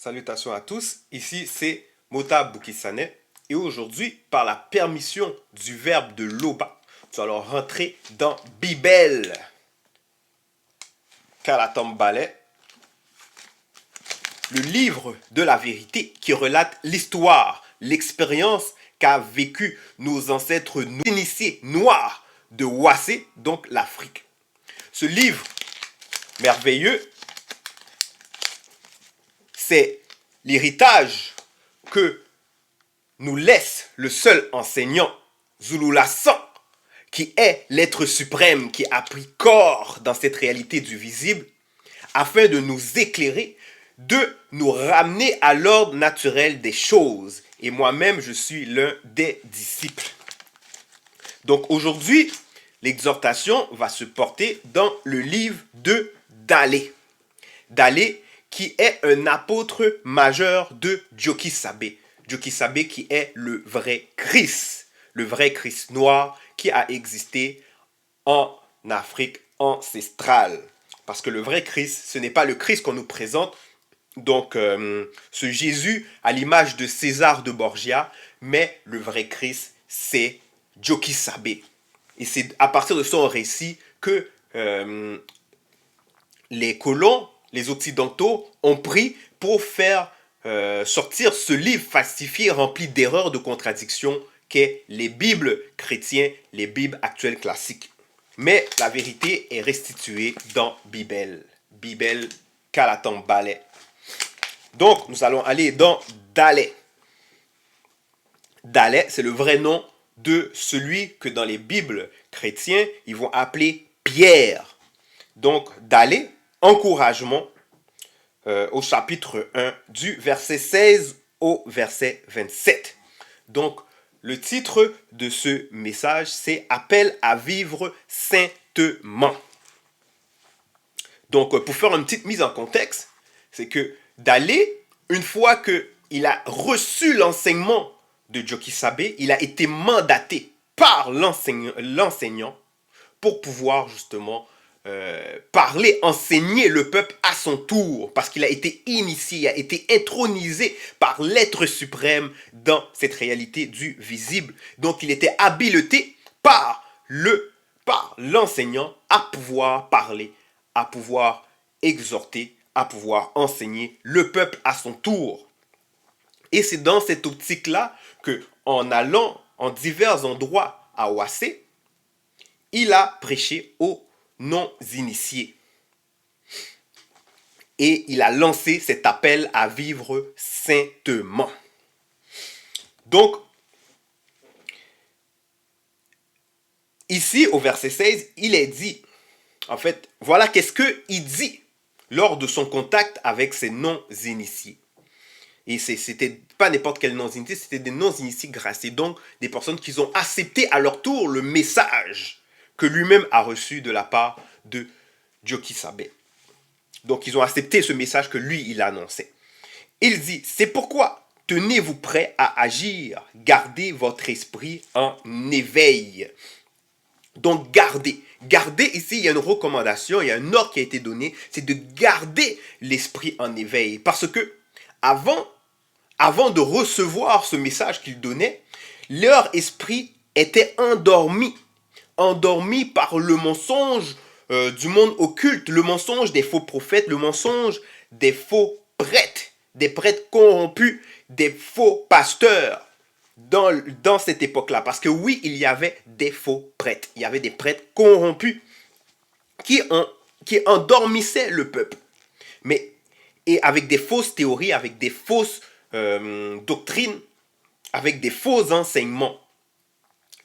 Salutations à tous, ici c'est Mota Boukissane et aujourd'hui, par la permission du verbe de Loba, nous allons rentrer dans Bibel. Kalatambale, le livre de la vérité qui relate l'histoire, l'expérience qu'a vécu nos ancêtres initiés noirs de Wassé, donc l'Afrique. Ce livre merveilleux, c'est l'héritage que nous laisse le seul enseignant, Zululassan, qui est l'être suprême qui a pris corps dans cette réalité du visible, afin de nous éclairer, de nous ramener à l'ordre naturel des choses. Et moi-même, je suis l'un des disciples. Donc aujourd'hui, l'exhortation va se porter dans le livre de Dalé. Dalé, qui est un apôtre majeur de Djokisabe. Djokisabe qui est le vrai Christ noir qui a existé en Afrique ancestrale. Parce que le vrai Christ, ce n'est pas le Christ qu'on nous présente, donc ce Jésus à l'image de César de Borgia, mais le vrai Christ, c'est Djokisabe. Et c'est à partir de son récit que les colons, les occidentaux, ont pris pour faire sortir ce livre falsifié rempli d'erreurs, de contradictions qu'est les Bibles chrétiens, les Bibles actuelles classiques. Mais la vérité est restituée dans Bibel. Bibel Kalatambale. Donc, nous allons aller dans Dalé. Dalé, c'est le vrai nom de celui que dans les Bibles chrétiens, ils vont appeler Pierre. Donc, Dalé, encouragement, au chapitre 1, du verset 16 au verset 27. Donc, le titre de ce message, c'est « Appel à vivre saintement ». Donc, pour faire une petite mise en contexte, c'est que Dalé, une fois qu'il a reçu l'enseignement de Djokisabe, il a été mandaté par l'enseignant pour pouvoir justement parler, enseigner le peuple à son tour, parce qu'il a été initié, il a été intronisé par l'être suprême dans cette réalité du visible. Donc il était habilité par l'enseignant à pouvoir parler, à pouvoir exhorter, à pouvoir enseigner le peuple à son tour. Et c'est dans cette optique-là que, en allant en divers endroits à Wassé, il a prêché aux non-initiés. Et il a lancé cet appel à vivre saintement. Donc, ici, au verset 16, il est dit, en fait, voilà qu'est-ce qu'il dit lors de son contact avec ces non-initiés. Et c'était pas n'importe quel non-initié, c'était des non-initiés graciés, donc des personnes qui ont accepté à leur tour le message que lui-même a reçu de la part de Djokisabe. Donc ils ont accepté ce message que lui, il annonçait. Il dit, c'est pourquoi tenez-vous prêts à agir, gardez votre esprit en éveil. Donc gardez. Garder ici, il y a une recommandation, il y a un ordre qui a été donné, c'est de garder l'esprit en éveil. Parce que avant de recevoir ce message qu'il donnait, leur esprit était endormi par le mensonge du monde occulte, le mensonge des faux prophètes, le mensonge des faux prêtres, des prêtres corrompus, des faux pasteurs dans cette époque-là. Parce que oui, il y avait des faux prêtres, il y avait des prêtres corrompus qui endormissaient le peuple. Et avec des fausses théories, avec des fausses doctrines, avec des faux enseignements.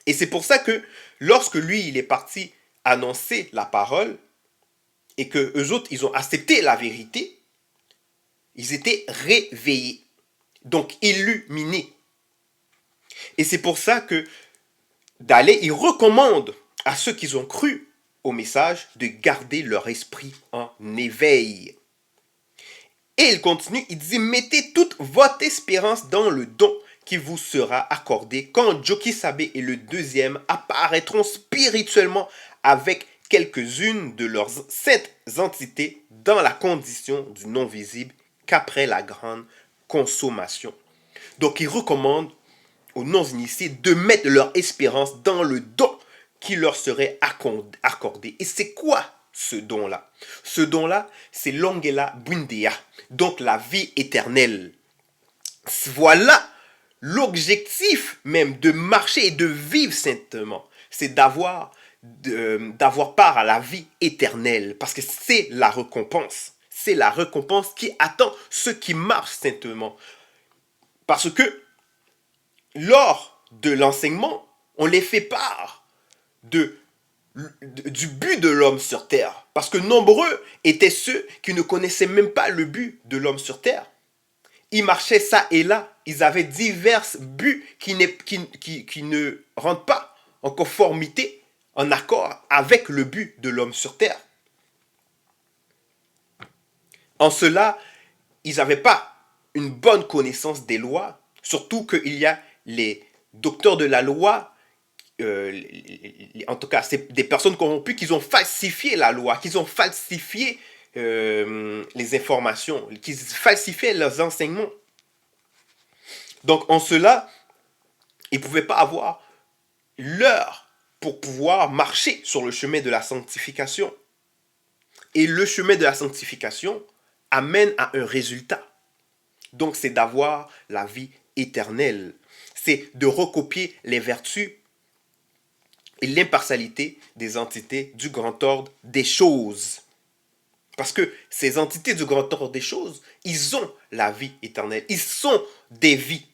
Et c'est pour ça que lorsque lui, il est parti annoncer la parole et que eux autres, ils ont accepté la vérité, ils étaient réveillés, donc illuminés. Et c'est pour ça que Dalé, il recommande à ceux qui ont cru au message de garder leur esprit en éveil. Et il continue, il dit, mettez toute votre espérance dans le don qui vous sera accordé quand Djokisabe et le deuxième apparaîtront spirituellement avec quelques-unes de leurs 7 entités dans la condition du non-visible qu'après la grande consommation. Donc il recommande aux non-initiés de mettre leur espérance dans le don qui leur serait accordé. Et c'est quoi ce don-là? Ce don-là, c'est l'Angela Bundia, donc la vie éternelle. Voilà l'objectif même de marcher et de vivre saintement. C'est d'avoir part à la vie éternelle. Parce que c'est la récompense. C'est la récompense qui attend ceux qui marchent saintement. Parce que lors de l'enseignement, on les fait part du but de l'homme sur terre. Parce que nombreux étaient ceux qui ne connaissaient même pas le but de l'homme sur terre. Ils marchaient ça et là. Ils avaient divers buts qui ne rentrent pas en conformité, en accord avec le but de l'homme sur terre. En cela, ils n'avaient pas une bonne connaissance des lois, surtout qu'il y a les docteurs de la loi, en tout cas, c'est des personnes corrompues qui ont falsifié la loi, qui ont falsifié les informations, qui falsifiaient leurs enseignements. Donc, en cela, ils ne pouvaient pas avoir l'heure pour pouvoir marcher sur le chemin de la sanctification. Et le chemin de la sanctification amène à un résultat. Donc, c'est d'avoir la vie éternelle. C'est de recopier les vertus et l'impartialité des entités du grand ordre des choses. Parce que ces entités du grand ordre des choses, ils ont la vie éternelle. Ils sont des vies.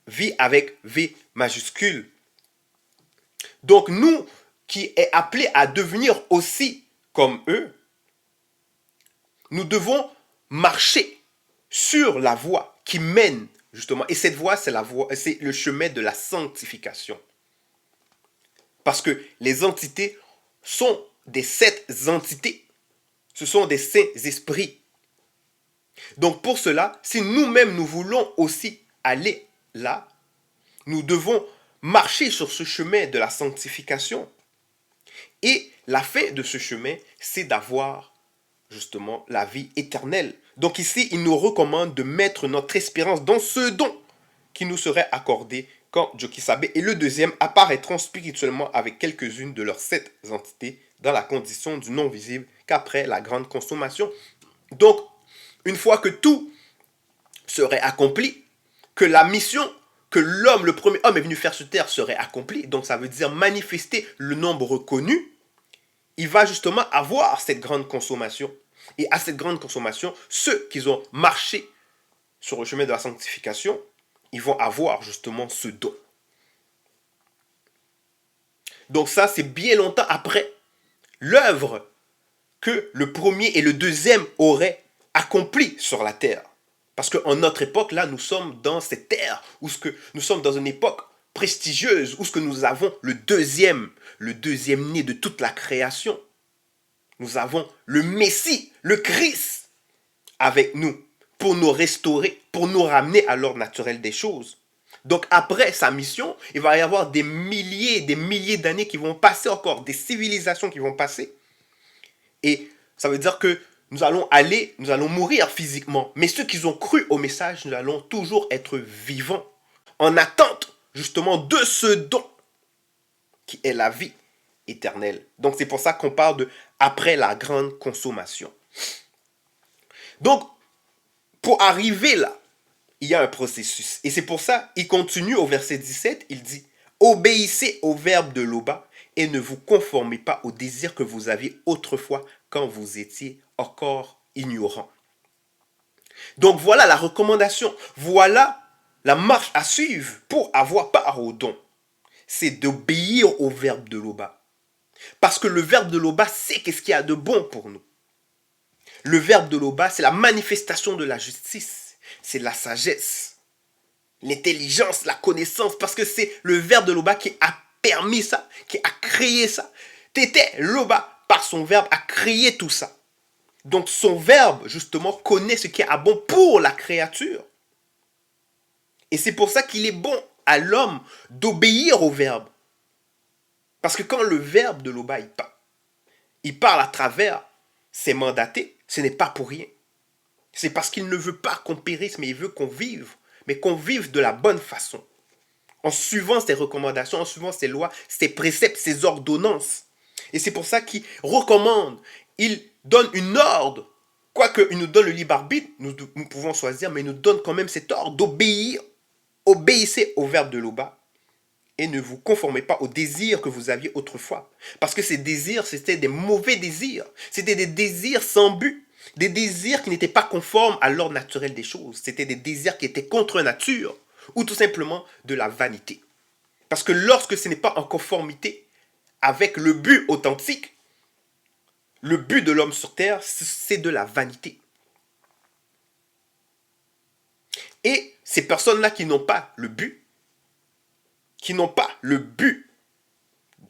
Vie avec V majuscule. Donc nous, qui est appelés à devenir aussi comme eux, nous devons marcher sur la voie qui mène justement. Et cette voie, c'est le chemin de la sanctification. Parce que les entités sont des 7 entités. Ce sont des saints esprits. Donc pour cela, si nous-mêmes nous voulons aussi aller là, nous devons marcher sur ce chemin de la sanctification. Et la fin de ce chemin, c'est d'avoir justement la vie éternelle. Donc ici, il nous recommande de mettre notre espérance dans ce don qui nous serait accordé quand Jokisabe et le deuxième apparaîtront spirituellement avec quelques-unes de leurs 7 entités dans la condition du non visible qu'après la grande consommation. Donc, une fois que tout serait accompli, que la mission que l'homme, le premier homme est venu faire sur terre serait accomplie, donc ça veut dire manifester le nombre connu, il va justement avoir cette grande consommation. Et à cette grande consommation, ceux qui ont marché sur le chemin de la sanctification, ils vont avoir justement ce don. Donc ça, c'est bien longtemps après l'œuvre que le premier et le deuxième auraient accompli sur la terre. Parce qu'en notre époque, là, nous sommes dans cette ère où nous sommes dans une époque prestigieuse, où nous avons le deuxième né de toute la création. Nous avons le Messie, le Christ, avec nous, pour nous restaurer, pour nous ramener à l'ordre naturel des choses. Donc après sa mission, il va y avoir des milliers d'années qui vont passer encore, des civilisations qui vont passer. Et ça veut dire que nous allons mourir physiquement. Mais ceux qui ont cru au message, nous allons toujours être vivants. En attente, justement, de ce don qui est la vie éternelle. Donc, c'est pour ça qu'on parle de après la grande consommation. Donc, pour arriver là, il y a un processus. Et c'est pour ça, il continue au verset 17, il dit « Obéissez au verbe de l'Oba et ne vous conformez pas aux désirs que vous aviez autrefois quand vous étiez encore ignorant. » Donc voilà la recommandation, voilà la marche à suivre pour avoir part au don. C'est d'obéir au verbe de l'Oba. Parce que le verbe de l'Oba, c'est qu'est-ce qu'il y a de bon pour nous. Le verbe de l'Oba, c'est la manifestation de la justice, c'est la sagesse, l'intelligence, la connaissance, parce que c'est le verbe de l'Oba qui a permis ça, qui a créé ça. Tété, l'Oba, par son verbe, a créé tout ça. Donc son verbe, justement, connaît ce qui est bon pour la créature. Et c'est pour ça qu'il est bon à l'homme d'obéir au verbe. Parce que quand le verbe de l'Oba, il parle à travers ses mandatés, ce n'est pas pour rien. C'est parce qu'il ne veut pas qu'on périsse, mais il veut qu'on vive, mais qu'on vive de la bonne façon, en suivant ses recommandations, en suivant ses lois, ses préceptes, ses ordonnances. Et c'est pour ça qu'il recommande, il donne une ordre. Quoique il nous donne le libre arbitre, nous pouvons choisir, mais il nous donne quand même cet ordre d'obéir. Obéissez au verbe de Loba et ne vous conformez pas aux désirs que vous aviez autrefois. Parce que ces désirs, c'était des mauvais désirs. C'était des désirs sans but. Des désirs qui n'étaient pas conformes à l'ordre naturel des choses. C'était des désirs qui étaient contre nature ou tout simplement de la vanité. Parce que lorsque ce n'est pas en conformité avec le but authentique, le but de l'homme sur terre, c'est de la vanité. Et ces personnes-là qui n'ont pas le but,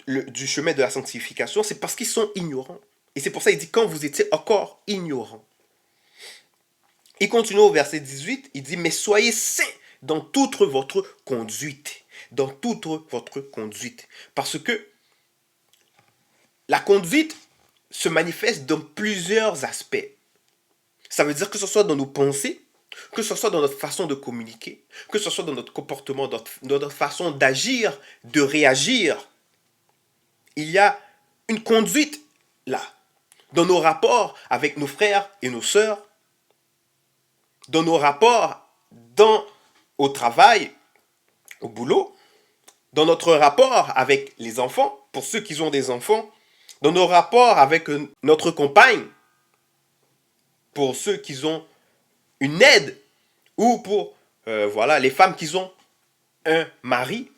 du chemin de la sanctification, c'est parce qu'ils sont ignorants. Et c'est pour ça qu'il dit quand vous étiez encore ignorants. Il continue au verset 18, il dit mais soyez saints dans toute votre conduite. Dans toute votre conduite. Parce que la conduite se manifeste dans plusieurs aspects. Ça veut dire que ce soit dans nos pensées, que ce soit dans notre façon de communiquer, que ce soit dans notre comportement, dans notre façon d'agir, de réagir. Il y a une conduite là, dans nos rapports avec nos frères et nos sœurs, dans nos rapports au travail, au boulot, dans notre rapport avec les enfants, pour ceux qui ont des enfants, dans nos rapports avec notre compagne, pour ceux qui ont une aide, ou pour les femmes qui ont un mari,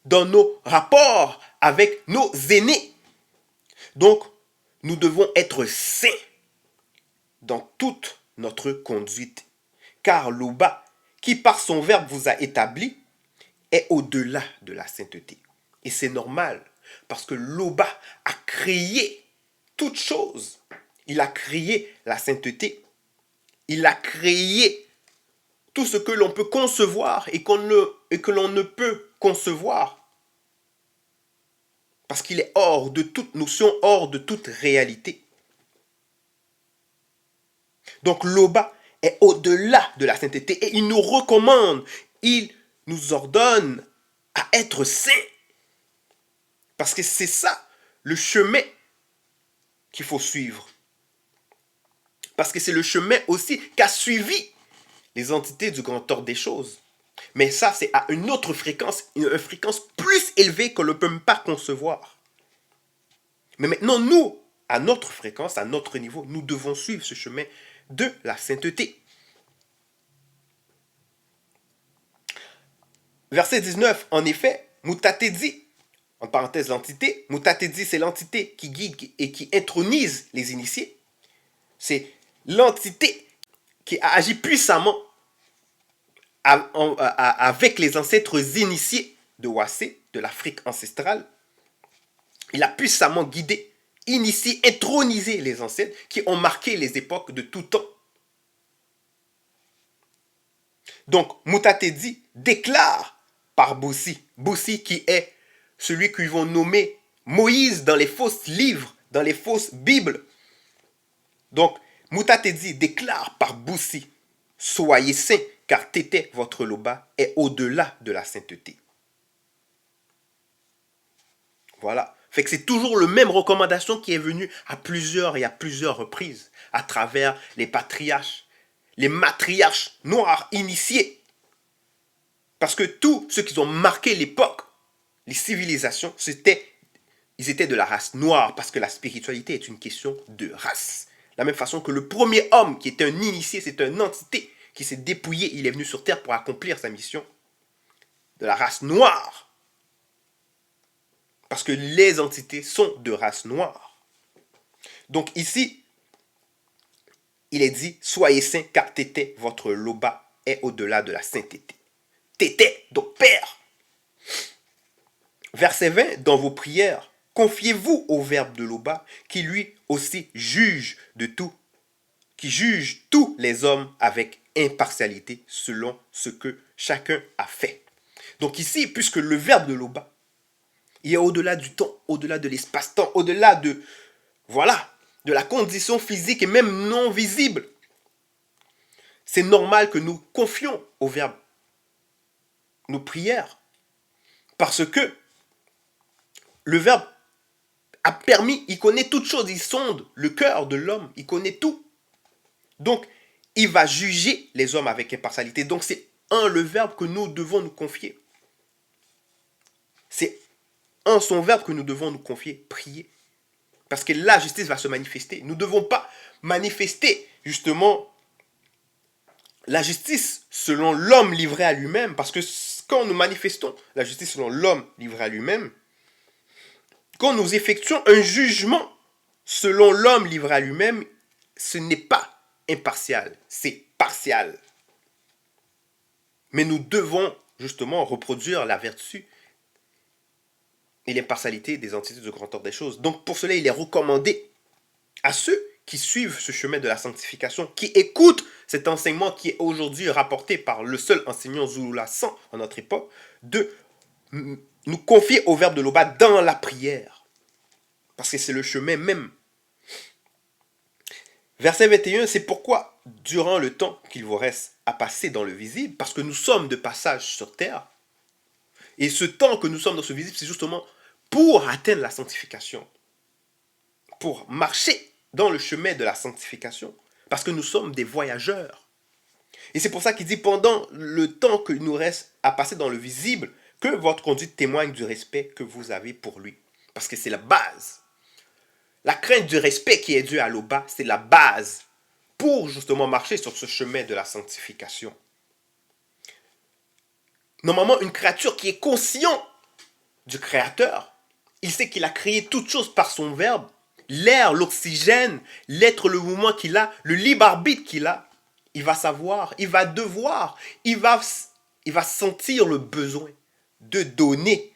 dans nos rapports avec nos aînés. Donc, nous devons être saints dans toute notre conduite. Car l'Oba, qui par son verbe vous a établi, est au-delà de la sainteté. Et c'est normal, parce que l'Oba a créé toute chose. Il a créé la sainteté. Il a créé tout ce que l'on peut concevoir et que l'on ne peut concevoir. Parce qu'il est hors de toute notion, hors de toute réalité. Donc l'Oba est au-delà de la sainteté et il nous recommande, il nous ordonne à être saints. Parce que c'est ça le chemin qu'il faut suivre. Parce que c'est le chemin aussi qu'a suivi les entités du grand ordre des choses. Mais ça, c'est à une autre fréquence, une fréquence plus élevée qu'on ne peut même pas concevoir. Mais maintenant, nous, à notre fréquence, à notre niveau, nous devons suivre ce chemin de la sainteté. Verset 19, en effet, Mutatedi, en parenthèse l'entité, Mutatedi c'est l'entité qui guide et qui intronise les initiés. C'est l'entité qui a agi puissamment avec les ancêtres initiés de Wassé, de l'Afrique ancestrale. Il a puissamment guidé, initié, intronisé les ancêtres qui ont marqué les époques de tout temps. Donc, Mutatedi déclare par Boussi, Boussi qui est celui qu'ils vont nommer Moïse dans les fausses livres, dans les fausses Bibles. Donc, Mutatedi déclare par Boussi, soyez saints, car Tété, votre Loba, est au-delà de la sainteté. Voilà. Fait que c'est toujours la même recommandation qui est venue à plusieurs reprises à travers les patriarches, les matriarches noirs initiés. Parce que tous ceux qui ont marqué l'époque, les civilisations, ils étaient de la race noire parce que la spiritualité est une question de race. De la même façon que le premier homme qui était un initié, c'est une entité qui s'est dépouillé, il est venu sur terre pour accomplir sa mission de la race noire. Parce que les entités sont de race noire. Donc ici, il est dit, soyez saints car Tété, votre Loba, est au-delà de la sainteté. Tété, donc Père. Verset 20, dans vos prières, confiez-vous au verbe de Loba qui lui aussi juge de tout, qui juge tous les hommes avec impartialité selon ce que chacun a fait. Donc ici, puisque le verbe de Loba, il est au-delà du temps, au-delà de l'espace-temps, au-delà de de la condition physique et même non visible. C'est normal que nous confions au Verbe nos prières. Parce que le Verbe a permis, il connaît toutes choses, il sonde le cœur de l'homme, il connaît tout. Donc, il va juger les hommes avec impartialité. Donc, c'est le Verbe que nous devons nous confier. C'est son Verbe que nous devons nous confier, prier. Parce que la justice va se manifester. Nous ne devons pas manifester, justement, la justice selon l'homme livré à lui-même. Parce que quand nous manifestons la justice selon l'homme livré à lui-même, quand nous effectuons un jugement selon l'homme livré à lui-même, ce n'est pas impartial, c'est partial. Mais nous devons justement reproduire la vertu et l'impartialité des entités de grand ordre des choses. Donc pour cela, il est recommandé à ceux qui suivent ce chemin de la sanctification, qui écoutent cet enseignement qui est aujourd'hui rapporté par le seul enseignant Zulula 100 en notre époque, de nous confier au Verbe de l'Oba dans la prière. Parce que c'est le chemin même. Verset 21, c'est pourquoi, durant le temps qu'il vous reste à passer dans le visible, parce que nous sommes de passage sur terre, et ce temps que nous sommes dans ce visible, c'est justement pour atteindre la sanctification, pour marcher dans le chemin de la sanctification, parce que nous sommes des voyageurs. Et c'est pour ça qu'il dit, pendant le temps qu'il nous reste à passer dans le visible, que votre conduite témoigne du respect que vous avez pour lui. Parce que c'est la base. La crainte du respect qui est due à l'Oba, c'est la base pour justement marcher sur ce chemin de la sanctification. Normalement, une créature qui est conscient du Créateur, il sait qu'il a créé toutes choses par son Verbe, l'air, l'oxygène, l'être, le mouvement qu'il a, le libre arbitre qu'il a, il va savoir, il va devoir, il va sentir le besoin de donner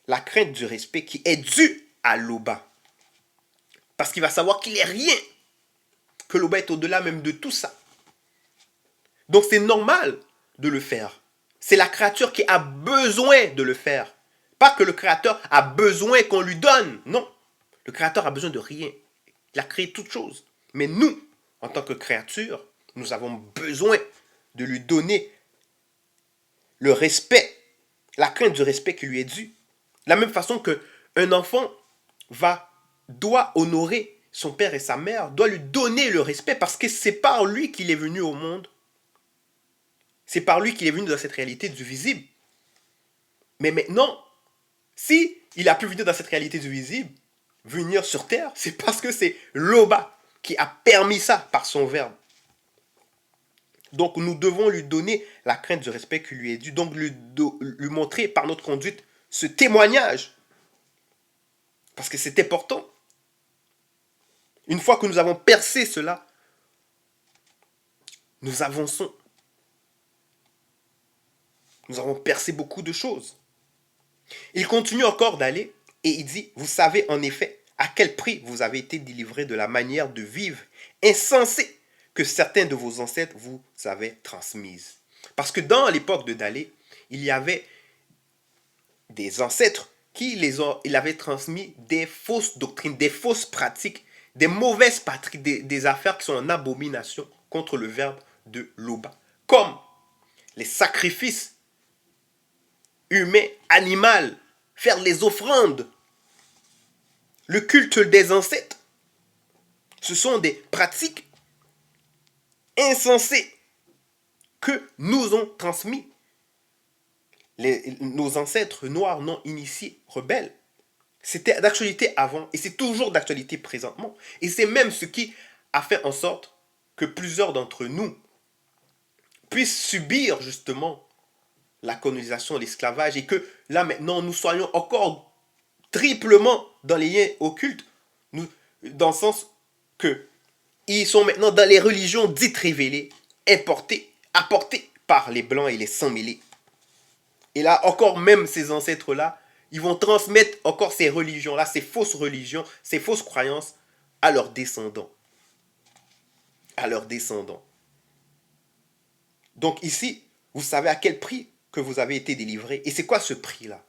la crainte du respect qui est due à l'Oba. Parce qu'il va savoir qu'il n'est rien, que l'Oba est au-delà même de tout ça. Donc c'est normal de le faire. C'est la créature qui a besoin de le faire. Pas que le Créateur a besoin qu'on lui donne. Non. Le Créateur a besoin de rien. Il a créé toutes choses. Mais nous, en tant que créature, nous avons besoin de lui donner le respect, la crainte du respect qui lui est dû. De la même façon qu'un enfant doit honorer son père et sa mère, doit lui donner le respect parce que c'est par lui qu'il est venu au monde. C'est par lui qu'il est venu dans cette réalité du visible. Mais maintenant, si il a pu venir dans cette réalité du visible, venir sur terre, c'est parce que c'est l'Oba qui a permis ça par son Verbe. Donc nous devons lui donner la crainte du respect qui lui est dû, donc lui montrer par notre conduite ce témoignage. Parce que c'est important. Une fois que nous avons percé cela, nous avançons. Nous avons percé beaucoup de choses. Il continue encore d'aller et il dit, vous savez en effet à quel prix vous avez été délivrés de la manière de vivre insensée que certains de vos ancêtres vous avaient transmise. Parce que dans l'époque de Dalé, il y avait des ancêtres qui il avait transmis des fausses doctrines, des fausses pratiques, des mauvaises pratiques, des affaires qui sont en abomination contre le Verbe de l'Oba. Comme les sacrifices humains, animaux, faire les offrandes, le culte des ancêtres. Ce sont des pratiques insensées que nous ont transmis nos ancêtres noirs non initiés, rebelles. C'était d'actualité avant et c'est toujours d'actualité présentement. Et c'est même ce qui a fait en sorte que plusieurs d'entre nous puissent subir justement la colonisation, l'esclavage et que là maintenant nous soyons encore triplement dans les liens occultes, dans le sens que ils sont maintenant dans les religions dites révélées, importées, apportées par les blancs et les sans-mêlés. Et là, encore même ces ancêtres-là, ils vont transmettre encore ces religions-là, ces fausses religions, ces fausses croyances à leurs descendants. À leurs descendants. Donc ici, vous savez à quel prix que vous avez été délivrés. Et c'est quoi ce prix-là?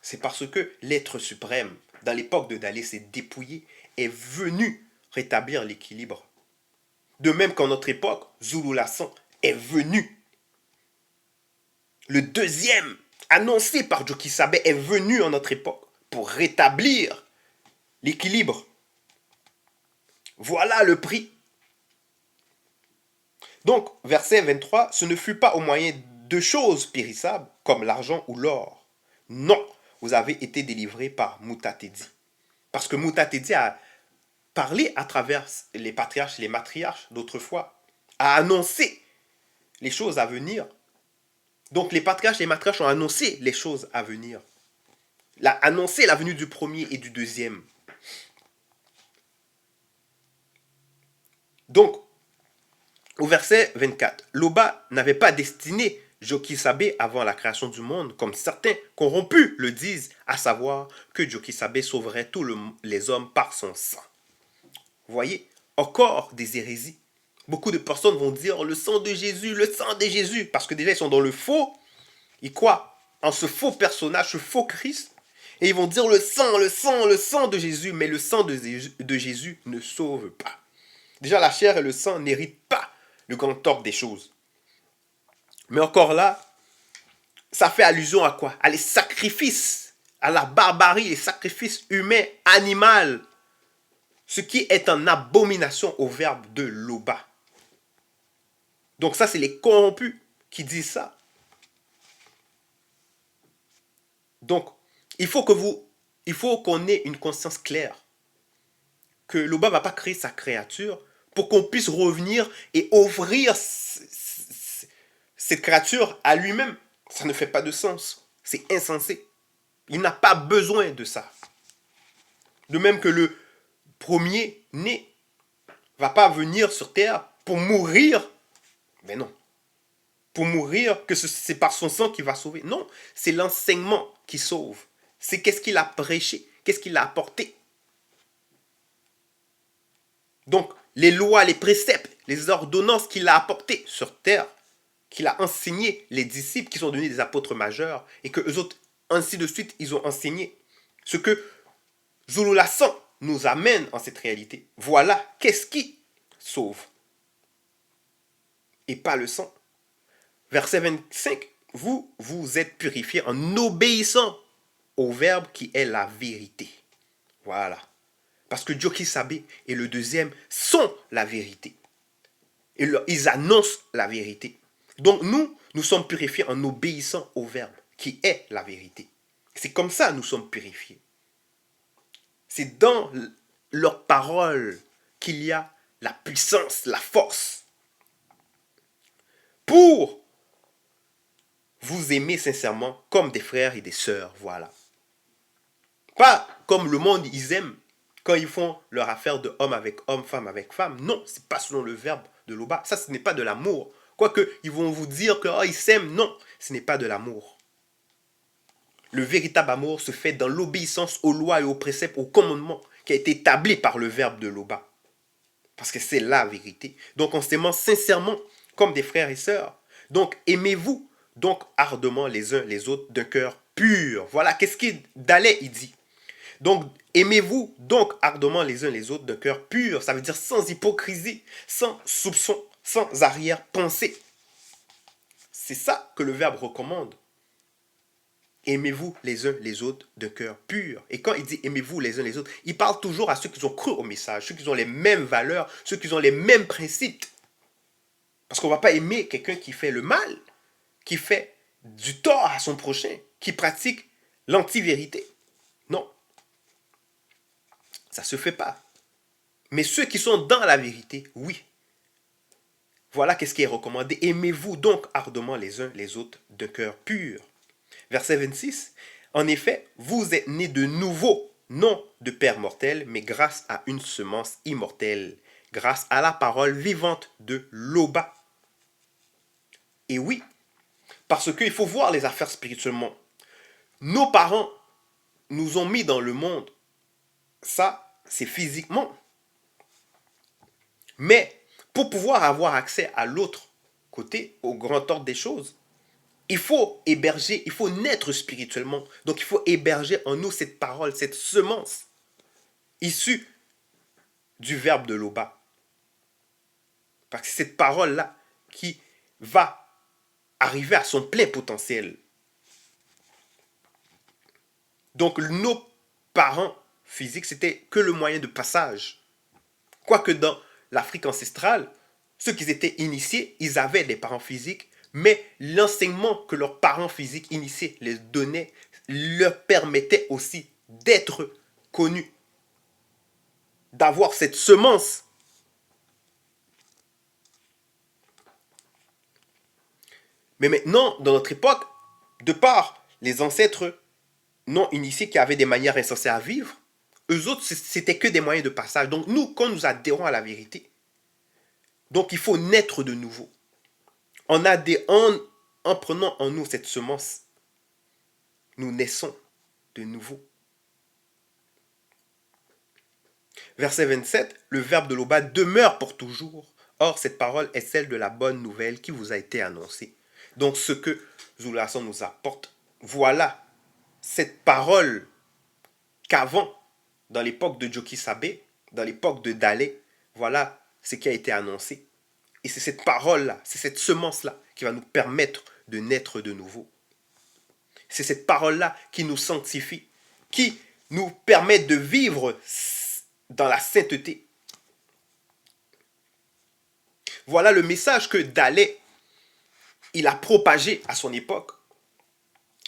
C'est parce que l'être suprême, dans l'époque de Dalé, s'est dépouillé, est venu rétablir l'équilibre. De même qu'en notre époque, Zulu Lasson est venu. Le deuxième, annoncé par Joki Sabe, est venu en notre époque pour rétablir l'équilibre. Voilà le prix. Donc, verset 23, ce ne fut pas au moyen de choses périssables, comme l'argent ou l'or. Non, vous avez été délivrés par Mutatedi. Parce que Mutatedi a parlé à travers les patriarches et les matriarches d'autrefois, a annoncé les choses à venir. Donc les patriarches et les matriarches ont annoncé les choses à venir. A annoncé la venue du premier et du deuxième. Donc, au verset 24, Loba n'avait pas destiné Joki Sabe avant la création du monde, comme certains corrompus le disent, à savoir que Joki Sabe sauverait tous les hommes par son sang. Vous voyez, encore des hérésies. Beaucoup de personnes vont dire le sang de Jésus, parce que déjà ils sont dans le faux. Ils croient en ce faux personnage, ce faux Christ. Et ils vont dire le sang de Jésus, mais le sang de Jésus ne sauve pas. Déjà, la chair et le sang n'héritent pas le grand ordre des choses. Mais encore là, ça fait allusion à quoi? À les sacrifices, à la barbarie, les sacrifices humains, animaux. Ce qui est en abomination au verbe de Loba. Donc ça, c'est les corrompus qui disent ça. Donc, il faut qu'on ait une conscience claire que Loba ne va pas créer sa créature pour qu'on puisse revenir et offrir cette créature à lui-même. Ça ne fait pas de sens. C'est insensé. Il n'a pas besoin de ça. De même que le premier-né ne va pas venir sur terre pour mourir. Mais non. Pour mourir, que c'est par son sang qu'il va sauver. Non, c'est l'enseignement qui sauve. C'est qu'est-ce qu'il a prêché, qu'est-ce qu'il a apporté. Donc, les lois, les préceptes, les ordonnances qu'il a apportées sur terre, qu'il a enseigné les disciples qui sont devenus des apôtres majeurs et que eux autres, ainsi de suite, ils ont enseigné. Ce que Zulu Lasson nous amène en cette réalité. Voilà qu'est-ce qui sauve. Et pas le sang. Verset 25, vous êtes purifiés en obéissant au verbe qui est la vérité. Voilà. Parce que Joki Sabe et le deuxième sont la vérité. Et ils annoncent la vérité. Donc nous sommes purifiés en obéissant au verbe qui est la vérité. C'est comme ça que nous sommes purifiés. C'est dans leur parole qu'il y a la puissance, la force. Pour vous aimer sincèrement comme des frères et des sœurs, voilà. Pas comme le monde, ils aiment quand ils font leur affaire de homme avec homme, femme avec femme. Non, c'est pas selon le verbe de Loba. Ça, ce n'est pas de l'amour. Quoique, ils vont vous dire que ils s'aiment. Non, ce n'est pas de l'amour. Le véritable amour se fait dans l'obéissance aux lois et aux préceptes, aux commandements qui a été établi par le verbe de Loba. Parce que c'est la vérité. Donc, on s'aimant sincèrement comme des frères et sœurs. Donc, aimez-vous donc ardemment les uns les autres d'un cœur pur. Voilà, qu'est-ce qu'il Dalais il dit. Donc, aimez-vous donc ardemment les uns les autres d'un cœur pur. Ça veut dire sans hypocrisie, sans soupçon, sans arrière-pensée. C'est ça que le verbe recommande. Aimez-vous les uns les autres d'un cœur pur. Et quand il dit aimez-vous les uns les autres, il parle toujours à ceux qui ont cru au message, ceux qui ont les mêmes valeurs, ceux qui ont les mêmes principes. Parce qu'on ne va pas aimer quelqu'un qui fait le mal, qui fait du tort à son prochain, qui pratique l'anti-vérité. Non. Ça ne se fait pas. Mais ceux qui sont dans la vérité, oui. Voilà qu'est-ce qui est recommandé. Aimez-vous donc ardemment les uns les autres d'un cœur pur. Verset 26. En effet, vous êtes nés de nouveau, non de père mortel, mais grâce à une semence immortelle, grâce à la parole vivante de Loba. Et oui, parce qu'il faut voir les affaires spirituellement. Nos parents nous ont mis dans le monde. Ça, c'est physiquement. Mais pour pouvoir avoir accès à l'autre côté, au grand ordre des choses, il faut héberger, il faut naître spirituellement. Donc il faut héberger en nous cette parole, cette semence issue du verbe de Loba. Parce que c'est cette parole-là qui va arriver à son plein potentiel. Donc nos parents physiques, c'était que le moyen de passage. Quoique dans l'Afrique ancestrale, ceux qui étaient initiés, ils avaient des parents physiques, mais l'enseignement que leurs parents physiques initiés les donnaient leur permettait aussi d'être connus, d'avoir cette semence. Mais maintenant, dans notre époque, de par les ancêtres non initiés qui avaient des manières insensées à vivre, eux autres, c'était que des moyens de passage. Donc nous, quand nous adhérons à la vérité, donc il faut naître de nouveau. En prenant en nous cette semence, nous naissons de nouveau. Verset 27, le verbe de Loba demeure pour toujours. Or, cette parole est celle de la bonne nouvelle qui vous a été annoncée. Donc, ce que Zulason nous apporte, voilà cette parole qu'avant, dans l'époque de Joki Sabé, dans l'époque de Dalé, voilà ce qui a été annoncé. Et c'est cette parole-là, c'est cette semence-là qui va nous permettre de naître de nouveau. C'est cette parole-là qui nous sanctifie, qui nous permet de vivre dans la sainteté. Voilà le message que Dalé, il a propagé à son époque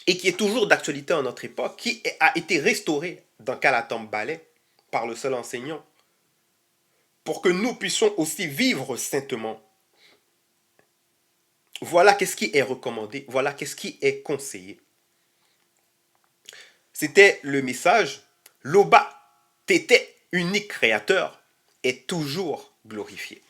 et qui est toujours d'actualité en notre époque, qui a été restauré dans Kalatam Balai par le seul enseignant pour que nous puissions aussi vivre saintement. Voilà qu'est-ce qui est recommandé, voilà qu'est-ce qui est conseillé. C'était le message, Loba, Tété, unique créateur, est toujours glorifié.